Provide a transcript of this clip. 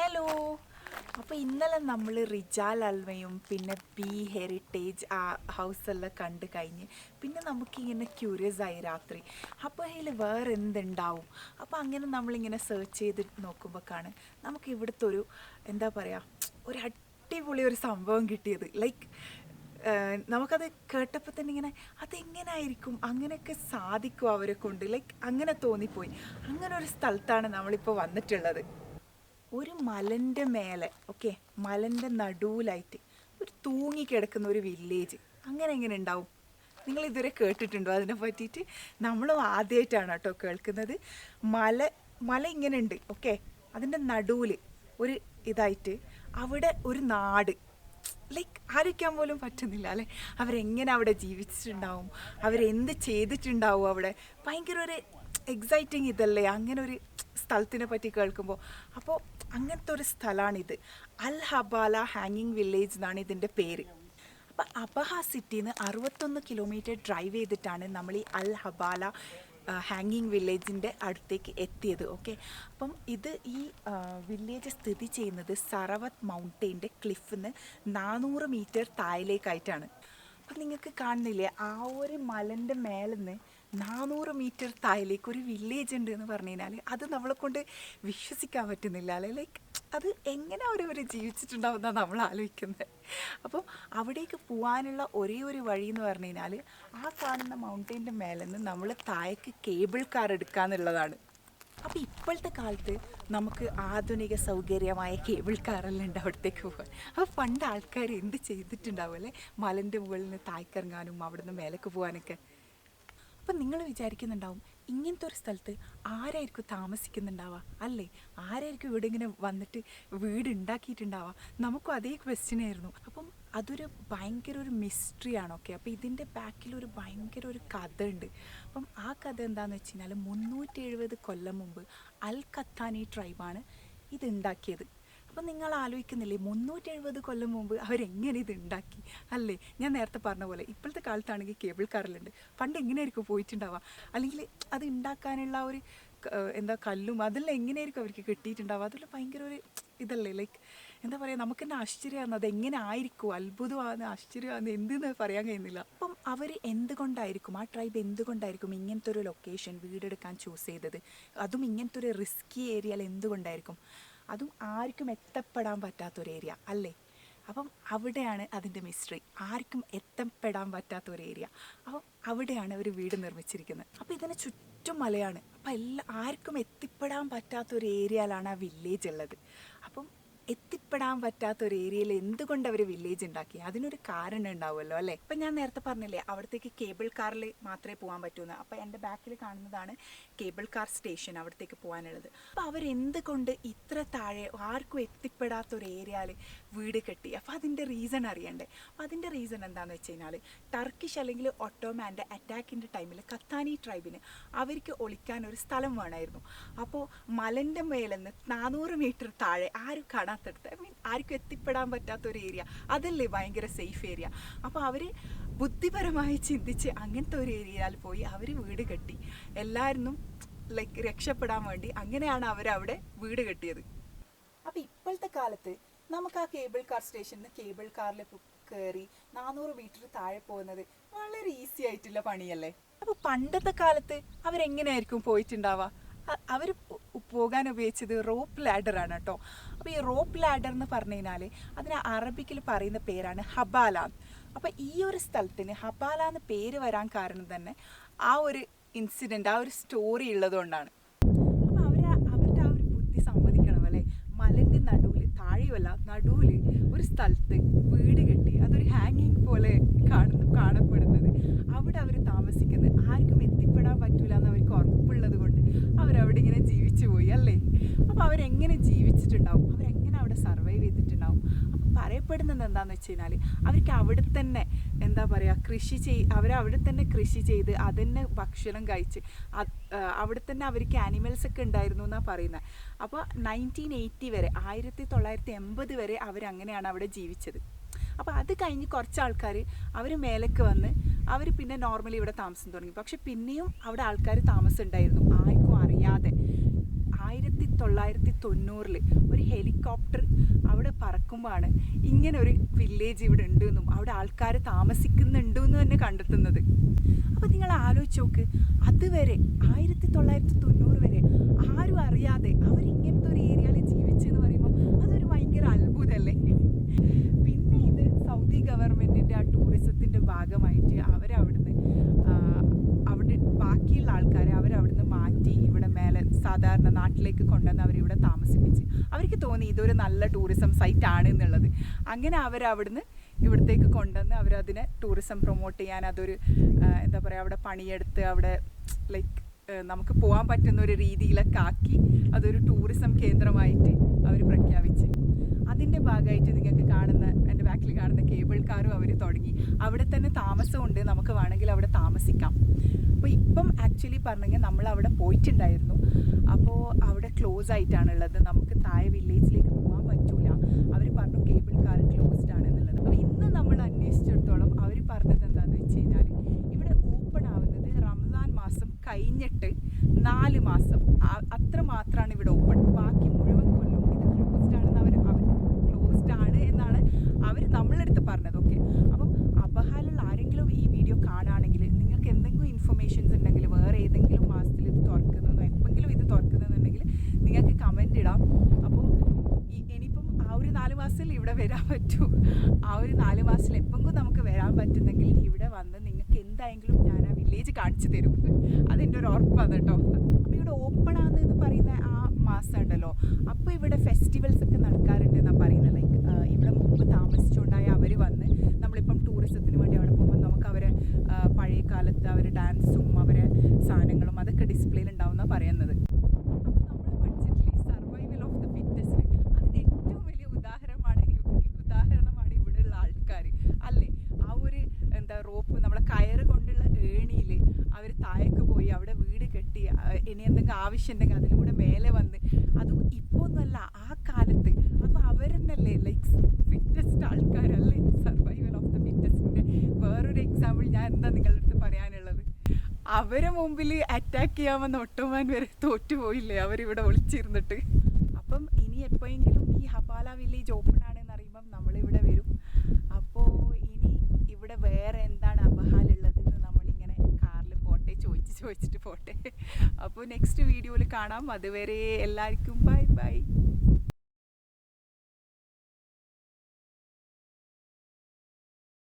Hello. അപ്പോൾ ഇന്നലെ നമ്മൾ റിജാൽ അൽമയും പിന്നെ ബി ഹെറിറ്റേജ് ആ ഹൗസെല്ലാം കണ്ട് കഴിഞ്ഞ് പിന്നെ നമുക്കിങ്ങനെ ക്യൂരിയസ് ആയി രാത്രി, അപ്പോൾ അതിൽ വേറെ എന്തുണ്ടാവും. അപ്പോൾ അങ്ങനെ നമ്മളിങ്ങനെ സെർച്ച് ചെയ്ത് നോക്കുമ്പോഴാണ് നമുക്ക് ഇവിടുത്തെ ഒരു എന്താ പറയുക ഒരു അടിപൊളി ഒരു സംഭവം കിട്ടിയത്. ലൈക്ക് നമുക്കത് കേട്ടപ്പോൾ തന്നെ ഇങ്ങനെ അതെങ്ങനായിരിക്കും, അങ്ങനെയൊക്കെ സാധിക്കും അവരെ കൊണ്ട്, ലൈക്ക് അങ്ങനെ തോന്നിപ്പോയി. അങ്ങനെ ഒരു സ്ഥലത്താണ് നമ്മളിപ്പോൾ വന്നിട്ടുള്ളത്. ഒരു മലൻ്റെ മേലെ, ഓക്കെ, മലൻ്റെ നടുവിലായിട്ട് ഒരു തൂങ്ങിക്കിടക്കുന്ന ഒരു വില്ലേജ്. അങ്ങനെ എങ്ങനെ ഉണ്ടാവും? നിങ്ങൾ ഇതുവരെ കേട്ടിട്ടുണ്ടോ അതിനെ പറ്റിയിട്ട്? നമ്മളും ആദ്യമായിട്ടാണ് കേട്ടോ കേൾക്കുന്നത്. മല മല ഇങ്ങനെ ഉണ്ട്, ഓക്കെ, അതിൻ്റെ നടുവിൽ ഒരു ഇതായിട്ട് അവിടെ ഒരു നാട്. ലൈക്ക് ആലോചിക്കാൻ പോലും പറ്റുന്നില്ല അല്ലേ, അവരെങ്ങനെ അവിടെ ജീവിച്ചിട്ടുണ്ടാവും, അവരെന്ത് ചെയ്തിട്ടുണ്ടാവും അവിടെ. ഭയങ്കര ഒരു എക്സൈറ്റിങ് ഇതല്ലേ അങ്ങനെ ഒരു സ്ഥലത്തിനെ പറ്റി കേൾക്കുമ്പോൾ. അപ്പോൾ അങ്ങനത്തെ ഒരു സ്ഥലമാണിത്. അൽ ഹബാല ഹാങ്ങിങ് വില്ലേജ് എന്നാണ് ഇതിൻ്റെ പേര്. അപ്പം അബഹ സിറ്റിയിൽ നിന്ന് 61 കിലോമീറ്റർ ഡ്രൈവ് ചെയ്തിട്ടാണ് നമ്മൾ ഈ അൽ ഹബാല ഹാങ്ങിങ് വില്ലേജിൻ്റെ അടുത്തേക്ക് എത്തിയത്. ഓക്കെ, അപ്പം ഇത് ഈ വില്ലേജ് സ്ഥിതി ചെയ്യുന്നത് സറവത്ത് മൗണ്ടെയിൻ്റെ ക്ലിഫിൽ നിന്ന് 400 മീറ്റർ താഴേക്കായിട്ടാണ്. അപ്പം നിങ്ങൾക്ക് കാണുന്നില്ലേ, ആ ഒരു മലൻ്റെ മേലിൽ നിന്ന് 400 മീറ്റർ താഴേക്ക് ഒരു വില്ലേജ് ഉണ്ട് എന്ന് പറഞ്ഞു കഴിഞ്ഞാൽ അത് നമ്മളെ കൊണ്ട് വിശ്വസിക്കാൻ പറ്റുന്നില്ല അല്ലേ. ലൈക്ക് അത് എങ്ങനെ അവരവർ ജീവിച്ചിട്ടുണ്ടാവുമെന്നാണ് നമ്മൾ ആലോചിക്കുന്നത്. അപ്പം അവിടേക്ക് പോകാനുള്ള ഒരേ ഒരു വഴി എന്ന് പറഞ്ഞു കഴിഞ്ഞാൽ ആ കാണുന്ന മൗണ്ടെയിൻ്റെ മേലെ നിന്ന് നമ്മൾ താഴേക്ക് കേബിൾ കാർ എടുക്കാന്നുള്ളതാണ്. അപ്പോൾ ഇപ്പോഴത്തെ കാലത്ത് നമുക്ക് ആധുനിക സൗകര്യമായ കേബിൾ കാറെല്ലാം ഉണ്ട് അവിടത്തേക്ക് പോകാൻ. അപ്പോൾ പണ്ട് ആൾക്കാർ എന്ത് ചെയ്തിട്ടുണ്ടാവും അല്ലേ, മലൻ്റെ മുകളിൽ നിന്ന് താഴ്ക്കിറങ്ങാനും അവിടെ നിന്ന് മേലേക്ക് പോകാനൊക്കെ. അപ്പം നിങ്ങൾ വിചാരിക്കുന്നുണ്ടാവും ഇങ്ങനത്തെ ഒരു സ്ഥലത്ത് ആരായിരിക്കും താമസിക്കുന്നുണ്ടാവുക അല്ലേ, ആരായിരിക്കും ഇവിടെ ഇങ്ങനെ വന്നിട്ട് വീട് ഉണ്ടാക്കിയിട്ടുണ്ടാവുക. നമുക്കും അതേ ക്വസ്റ്റ്യൻ ആയിരുന്നു. അപ്പം അതൊരു ഭയങ്കര ഒരു മിസ്റ്ററിയാണ്. ഓക്കെ, അപ്പോൾ ഇതിൻ്റെ ബാക്കിലൊരു ഭയങ്കര ഒരു കഥ ഉണ്ട്. അപ്പം ആ കഥ എന്താണെന്ന് വെച്ച് കഴിഞ്ഞാൽ 370 കൊല്ലം മുമ്പ് അൽ ഖത്താനി ട്രൈബാണ് ഇത് ഉണ്ടാക്കിയത്. അപ്പം നിങ്ങൾ ആലോചിക്കുന്നില്ലേ 370 കൊല്ലം മുമ്പ് അവരെങ്ങനെ ഇത് ഉണ്ടാക്കി അല്ലേ. ഞാൻ നേരത്തെ പറഞ്ഞ പോലെ ഇപ്പോഴത്തെ കാലത്താണെങ്കിൽ കേബിൾ കാറിലുണ്ട്, പണ്ട് എങ്ങനെയായിരിക്കും പോയിട്ടുണ്ടാവുക, അല്ലെങ്കിൽ അത് ഉണ്ടാക്കാനുള്ള ഒരു എന്താ കല്ലും അതെല്ലാം എങ്ങനെയായിരിക്കും അവർക്ക് കിട്ടിയിട്ടുണ്ടാവുക. അതെല്ലാം ഭയങ്കര ഒരു ഇതല്ലേ, ലൈക്ക് എന്താ പറയുക, നമുക്ക് തന്നെ ആശ്ചര്യമാണ്. അതെങ്ങനെ ആയിരിക്കും, അത്ഭുതമാണ്, ആശ്ചര്യമാണ്, എന്തെന്ന് പറയാൻ കഴിയുന്നില്ല. അപ്പം അവർ എന്തുകൊണ്ടായിരിക്കും, ആ ട്രൈബ് എന്തുകൊണ്ടായിരിക്കും ഇങ്ങനത്തെ ഒരു ലൊക്കേഷൻ വീടെടുക്കാൻ ചൂസ് ചെയ്തത്, അതും ഇങ്ങനത്തെ ഒരു റിസ്കി ഏരിയയിൽ എന്തുകൊണ്ടായിരിക്കും, അതും ആർക്കും എത്തപ്പെടാൻ പറ്റാത്തൊരു ഏരിയ അല്ലേ. അപ്പം അവിടെയാണ് അതിൻ്റെ മിസ്റ്ററി, ആർക്കും എത്തപ്പെടാൻ പറ്റാത്തൊരു ഏരിയ. അപ്പം അവിടെയാണ് അവർ വീട് നിർമ്മിച്ചിരിക്കുന്നത്. അപ്പോൾ ഇതിന് ചുറ്റും മലയാണ്. അപ്പം ആർക്കും എത്തിപ്പെടാൻ പറ്റാത്തൊരു ഏരിയയിലാണ് ആ വില്ലേജ് ഉള്ളത്. അപ്പം എത്തിപ്പെടാൻ പറ്റാത്തൊരു ഏരിയയിൽ എന്തുകൊണ്ട് അവർ വില്ലേജ് ഉണ്ടാക്കി, അതിനൊരു കാരണം ഉണ്ടാവുമല്ലോ അല്ലേ. അപ്പം ഞാൻ നേരത്തെ പറഞ്ഞില്ലേ അവിടത്തേക്ക് കേബിൾ കാറിൽ മാത്രമേ പോകാൻ പറ്റൂന്ന്. അപ്പോൾ എൻ്റെ ബാക്കിൽ കാണുന്നതാണ് കേബിൾ കാർ സ്റ്റേഷൻ, അവിടത്തേക്ക് പോകാനുള്ളത്. അപ്പോൾ അവരെന്തുകൊണ്ട് ഇത്ര താഴെ ആർക്കും എത്തിപ്പെടാത്തൊരു ഏരിയയിൽ വീട് കെട്ടി. അപ്പോൾ അതിൻ്റെ റീസൺ അറിയണ്ടേ. അപ്പോൾ അതിൻ്റെ റീസൺ എന്താണെന്ന് വെച്ച് കഴിഞ്ഞാൽ ടർക്കിഷ് അല്ലെങ്കിൽ ഒട്ടോമാൻ്റെ അറ്റാക്കിൻ്റെ ടൈമിൽ ഖത്താനി ട്രൈബിന് അവർക്ക് ഒളിക്കാൻ ഒരു സ്ഥലം വേണമായിരുന്നു. അപ്പോൾ മലൻ്റെ മേലെന്ന് 400 മീറ്റർ താഴെ ആരും കാണാൻ ആർക്കും എത്തിപ്പെടാൻ പറ്റാത്തൊരു ഏരിയ അതല്ലേ ഭയങ്കര സേഫ് ഏരിയ. അപ്പോൾ അവർ ബുദ്ധിപരമായി ചിന്തിച്ച് അങ്ങനത്തെ ഒരു ഏരിയയിൽ പോയി അവർ വീട് കെട്ടി, എല്ലാവരും ലൈക്ക് രക്ഷപ്പെടാൻ വേണ്ടി. അങ്ങനെയാണ് അവരവിടെ വീട് കെട്ടിയത്. അപ്പോൾ ഇപ്പോഴത്തെ കാലത്ത് നമുക്ക് ആ കേബിൾ കാർ സ്റ്റേഷനിൽ കേബിൾ കാറിൽ കയറി 400 മീറ്റർ താഴെ പോകുന്നത് വളരെ ഈസി ആയിട്ടുള്ള പണിയല്ലേ. അപ്പോൾ പണ്ടത്തെ കാലത്ത് അവരെങ്ങനെയായിരിക്കും പോയിട്ടുണ്ടാവുക, അവർ പോകാൻ ഉപയോഗിച്ചത് റോപ്പ് ലാഡറാണ് കേട്ടോ. അപ്പോൾ ഈ റോപ്പ് ലാഡർ എന്ന് പറഞ്ഞു കഴിഞ്ഞാൽ അതിന് അറബിക്കിൽ പറയുന്ന പേരാണ് ഹബാല. അപ്പോൾ ഈ ഒരു സ്ഥലത്തിന് ഹബാല എന്ന് പേര് വരാൻ കാരണം തന്നെ ആ ഒരു ഇൻസിഡൻറ്റ്, ആ ഒരു സ്റ്റോറി ഉള്ളതുകൊണ്ടാണ്. അപ്പോൾ അവരുടെ ആ ഒരു ബുദ്ധി സമ്മതിക്കണം അല്ലേ. മലൻ്റെ നടുവിൽ, താഴെയല്ല നടുവിൽ ഒരു സ്ഥലത്ത് വീട് കെട്ടി, അതൊരു ഹാങ്ങിങ് പോലെ കാണപ്പെടുന്നത്, അവിടെ അവർ താമസിക്കുന്നത് ആർക്കും എത്തിപ്പെടാൻ പറ്റൂല എന്ന് അവർക്ക് ഉറപ്പുള്ളത് കൊണ്ട് അവരവിടെ ഇങ്ങനെ ജീവിച്ചു പോയി അല്ലേ. അപ്പോൾ അവരെങ്ങനെ ജീവിച്ചിട്ടുണ്ടാവും, അവരെങ്ങനെ അവിടെ സർവൈവ് ചെയ്തിട്ടുണ്ടാവും. അപ്പോൾ പറയപ്പെടുന്നത് എന്താണെന്ന് വെച്ച് കഴിഞ്ഞാൽ അവർക്ക് അവിടെ തന്നെ എന്താ പറയുക അവരവിടെ തന്നെ കൃഷി ചെയ്ത് അതന്നെ ഭക്ഷണം കഴിച്ച് അവിടെ തന്നെ അവർക്ക് ആനിമൽസൊക്കെ ഉണ്ടായിരുന്നു എന്നാണ് പറയുന്നത്. അപ്പോൾ 1980 വരെ 1980 വരെ അവരങ്ങനെയാണ് അവിടെ ജീവിച്ചത്. അപ്പോൾ അത് കഴിഞ്ഞ് കുറച്ച് ആൾക്കാർ അവർ മേലേക്ക് വന്ന് അവർ പിന്നെ നോർമലി ഇവിടെ താമസം തുടങ്ങി. പക്ഷെ പിന്നെയും അവിടെ ആൾക്കാർ താമസം ഉണ്ടായിരുന്നു, ആർക്കും അറിയാതെ. 1990 ഒരു ഹെലികോപ്റ്റർ അവിടെ പറക്കുമ്പോഴാണ് ഇങ്ങനെ ഒരു വില്ലേജ് ഇവിടെ ഉണ്ടെന്നും അവിടെ ആൾക്കാർ താമസിക്കുന്നുണ്ടെന്നും തന്നെ കണ്ടെത്തുന്നത്. അപ്പോൾ നിങ്ങൾ ആലോചിച്ച് നോക്ക്, അതുവരെ 1990 വരെ ആരും അറിയാതെ അവരിങ്ങനത്തെ ഒരു ഏരിയയിൽ ജീവിച്ചെന്ന് പറയുമ്പോൾ അതൊരു ഭയങ്കര അത്ഭുതമല്ലേ. പിന്നെ ഇത് സൗദി ഗവൺമെൻറ്റിൻ്റെ ആ ടൂറിസത്തിൻ്റെ ഭാഗമായിട്ട് അവരവിടുന്ന് അവിടെ ബാക്കിയുള്ള ആൾക്കാരെ അവരവിടുന്ന് മാറ്റി ഇവിടെ മേലെ സാധാരണ നാട്ടിലേക്ക് കൊണ്ടുവന്ന് അവരിവിടെ താമസിപ്പിച്ച് അവർക്ക് തോന്നി ഇതൊരു നല്ല ടൂറിസം സൈറ്റ് ആണ് എന്നുള്ളത്. അങ്ങനെ അവരവിടുന്ന് ഇവിടത്തേക്ക് കൊണ്ടുവന്ന് അവരതിനെ ടൂറിസം പ്രൊമോട്ട് ചെയ്യാൻ അതൊരു എന്താ പറയുക അവിടെ പണിയെടുത്ത് അവിടെ ലൈക്ക് നമുക്ക് പോകാൻ പറ്റുന്ന ഒരു രീതിയിലൊക്കെ ആക്കി അതൊരു ടൂറിസം കേന്ദ്രമായിട്ട് അവർ പ്രഖ്യാപിച്ച്. അതിൻ്റെ ഭാഗമായിട്ട് നിങ്ങൾക്ക് കാണുന്ന എൻ്റെ ബാക്കിൽ കാണുന്ന കേബിൾ കാറും അവർ തുടങ്ങി. അവിടെ തന്നെ താമസമുണ്ട്, നമുക്ക് വേണമെങ്കിൽ അവിടെ താമസിക്കാം. അപ്പോൾ ഇപ്പം ആക്ച്വലി പറഞ്ഞെങ്കിൽ നമ്മൾ അവിടെ പോയിട്ടുണ്ടായിരുന്നു. അപ്പോൾ അവിടെ ക്ലോസ് ആയിട്ടാണുള്ളത്, നമുക്ക് താഴെ വില്ലേജിലേക്ക് പോകാൻ പറ്റൂല. അവർ പറഞ്ഞു കേബിൾ കാർ ക്ലോസ്ഡ് ആണെന്നുള്ളത്. അപ്പോൾ ഇന്ന് നമ്മൾ അന്വേഷിച്ചിടത്തോളം അവർ പറഞ്ഞത് എന്താണെന്ന് വെച്ച് കഴിഞ്ഞാൽ ഇവിടെ ഓപ്പൺ ആവുന്നത് റമദാൻ മാസം കഴിഞ്ഞിട്ട് 4 മാസം അത്ര മാത്രമാണ് ഇവിടെ ഓപ്പൺ. ബാക്കി മുഴുവൻ കൊല്ലം ഇത് ക്ലോസ്ഡ് ആണെന്ന് ക്ലോസ്ഡ് ആണ് എന്നാണ് അവർ നമ്മളെടുത്ത് പറഞ്ഞത്. ഓക്കെ, അപ്പം അബഹാലുള്ള ആരെങ്കിലും ഈ വീഡിയോ കാണുകയാണെങ്കിൽ നിങ്ങൾക്ക് എന്തെങ്കിലും ഇൻഫർമേഷൻസ് ഉണ്ടെങ്കിൽ വേറെ ഏതെങ്കിലും മാസത്തിൽ ഇത് തുറക്കുന്നതെന്നോ എപ്പോഴെങ്കിലും ഇത് തുറക്കുന്നതെന്നുണ്ടെങ്കിൽ നിങ്ങൾക്ക് കമൻ്റ് ഇടാം. അപ്പോൾ ഇനിയിപ്പം ആ ഒരു 4 മാസത്തിൽ ഇവിടെ വരാൻ പറ്റൂ, ആ ഒരു 4 മാസത്തിൽ എപ്പോഴെങ്കിലും നമുക്ക് വരാൻ പറ്റുന്നെങ്കിൽ ഇവിടെ വന്ന് നിങ്ങൾക്ക് എന്തായെങ്കിലും ഞാൻ ആ വില്ലേജ് കാണിച്ചു തരും. അതെൻ്റെ ഒരു ഉറപ്പാണ് കേട്ടോ. അപ്പോൾ ഇവിടെ ഓപ്പൺ ആണെന്ന് പറയുന്ന ആ മാസം ഉണ്ടല്ലോ, അപ്പോൾ ഇവിടെ ഫെസ്റ്റിവൽസ് ഒക്കെ നടക്കാറുണ്ട് എന്നാണ് പറയുന്നത്. ലൈക്ക് ഇവിടെ മുമ്പ് താമസിച്ചുകൊണ്ടായ അവർ വന്ന് നമ്മളിപ്പം ടൂറിസത്തിന് വേണ്ടി അവിടെ പോകുമ്പോൾ നമുക്ക് അവരെ പഴയ കാലത്ത് അവർ ഡാൻസും അവരെ സാധനങ്ങളും അതൊക്കെ ഡിസ്പ്ലേയിൽ ഉണ്ടാവുമെന്നാണ് പറയുന്നത്. അപ്പോൾ നമ്മൾ പഠിച്ചിട്ടില്ലേ സർവൈവൽ ഓഫ് ദ ഫിറ്റസ്റ്റ്, അതിൻ്റെ ഏറ്റവും വലിയ ഉദാഹരണമാണ് ഇവിടെയുള്ള ആൾക്കാർ അല്ലേ. ആ ഒരു എന്താ റോപ്പ് നമ്മളെ കയറ് കൊണ്ടുള്ള ഏണിയിൽ അവർ താഴേക്ക് പോയി അവിടെ വീട് കെട്ടി ഇനി എന്തെങ്കിലും ആവശ്യം ഉണ്ടെങ്കിൽ അതിലൂടെ മേലെ വന്ന്, അതും ഇപ്പോൾ ഒന്നുമല്ല ആ കാലത്ത്. അപ്പോൾ അവരെന്നല്ലേ ലൈക്ക് ഫിറ്റസ്റ്റ് ആൾക്കാരല്ലേ, സർവൈവൽ ഓഫ് ദ ഫിറ്റസ്റ്റിൻ്റെ വേറൊരു എക്സാമ്പിൾ ഞാൻ എന്താ നിങ്ങളുടെ അടുത്ത് പറയാനുള്ളത്. അവരെ മുമ്പിൽ അറ്റാക്ക് ചെയ്യാമെന്ന് ഒട്ടോമാൻ വരെ തോറ്റുപോയില്ലേ അവരിവിടെ ഒളിച്ചിരുന്നിട്ട്. അപ്പം ഇനി എപ്പോഴെങ്കിലും ഈ ഹബാല വില്ലേജ് ഓപ്പൺ ആണെന്ന് അറിയുമ്പം നമ്മളിവിടെ വരും. അപ്പോൾ ഇനി ഇവിടെ വേറെ എന്താണ് അബഹാലുള്ളതെന്ന് നമ്മളിങ്ങനെ കാറിൽ പോട്ടെ ചോദിച്ചിട്ട് പോട്ടെ. അപ്പോൾ നെക്സ്റ്റ് വീഡിയോയിൽ കാണാം. അതുവരെ എല്ലാവർക്കും ബൈ ബൈ.